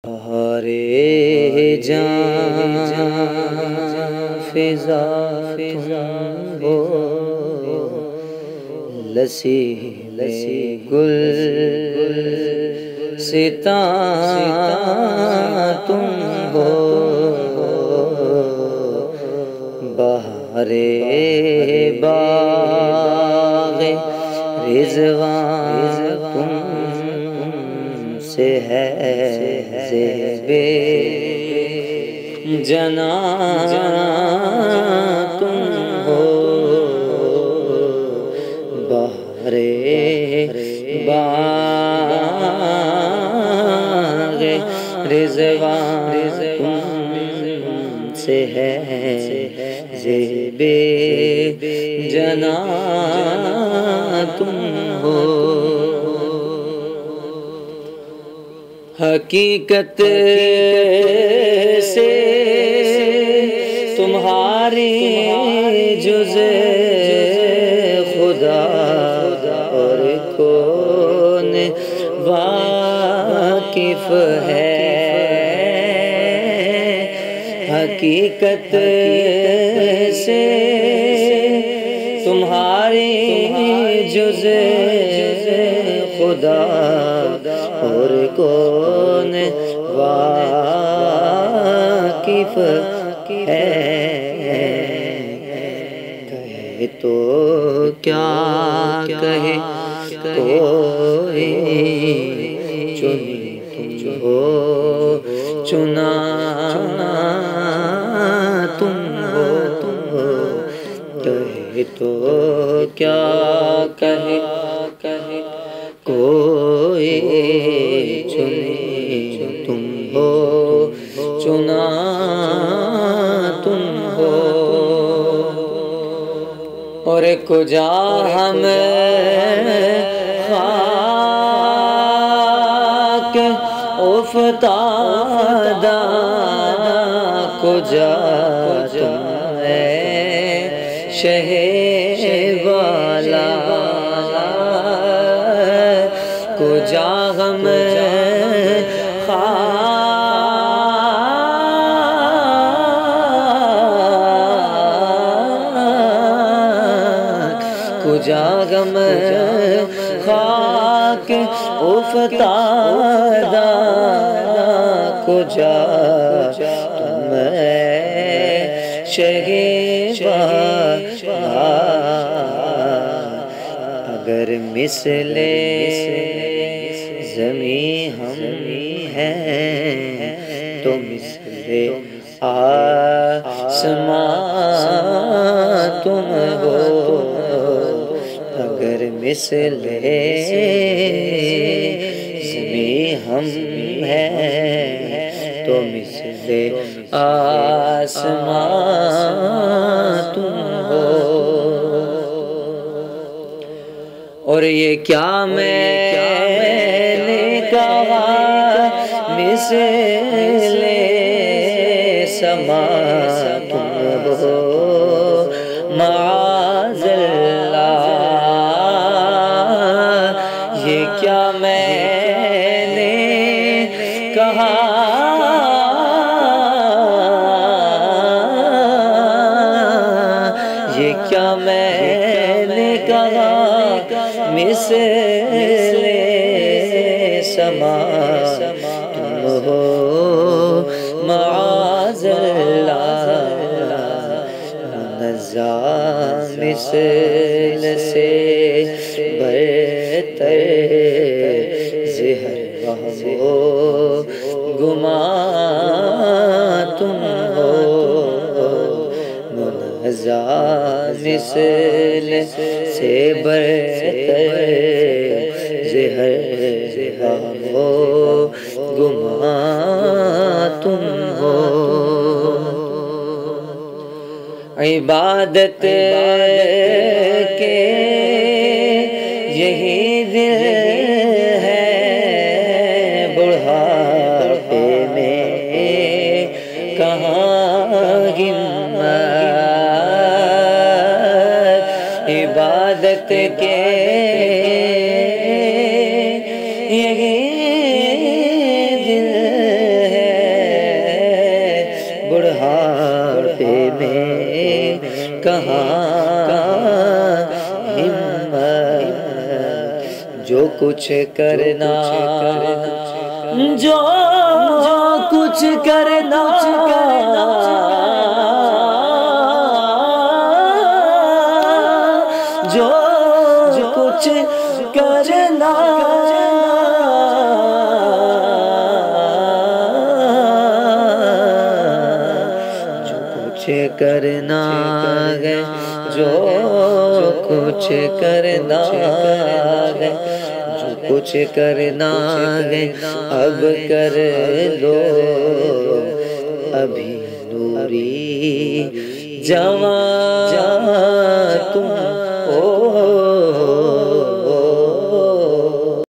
بہارے جان فضا تم ہو، لسی گل تم ہو، بہارے باغ رضوان تم سے ہے، زیبِ جناں تم ہو، بہارے باغ رضوان تم سے ہے، زیبِ جناں تم ہو۔ حقیقت سے تمہاری جز خدا اور کون واقف ہے، حقیقت سے تمہاری جز خدا اور کون واقف ہے، کہے تو کیا کہے کوئی، چنی تم ہو چنا تم ہو، کہے تو کیا کہے کوئی، چنی تم ہو چنا تم ہو، اور کجا ہم خاک افتادہ، کجا تم شہ والا، کجا غم کجا غم خاک افتادہ، کجا تم شہ والا، اگر مثل زمیں ہم ہیں تو مثل آسمان تم ہو، اگر مثل زمیں ہم ہیں تو مثل آسمان تم ہو، اور یہ کیا میں نے کہا مثل سما تم ہو، معاذ اللہ، یہ کیا میں نے کہا یہ کیا میں نے کہا مثل سما تم ہو، معاذ اللہ، منزہ مثل سے برتر زہر وہم و گمان تم ہو، منزہ مثل سے برتر زہر وہم و گمان تم ہو، عبادت کے یہی دل ہے، بڑھاپے میں کہاں ہمت، عبادت کے یہی دل بڑھاپے میں کہاں ہمت، جو کچھ کرنا جو کچھ کرنا جو کچھ کرنا کرنا ہے، جو کچھ کرنا ہے، جو کچھ کرنا ہے اب کر لو، ابھی نوری جوان تم ہو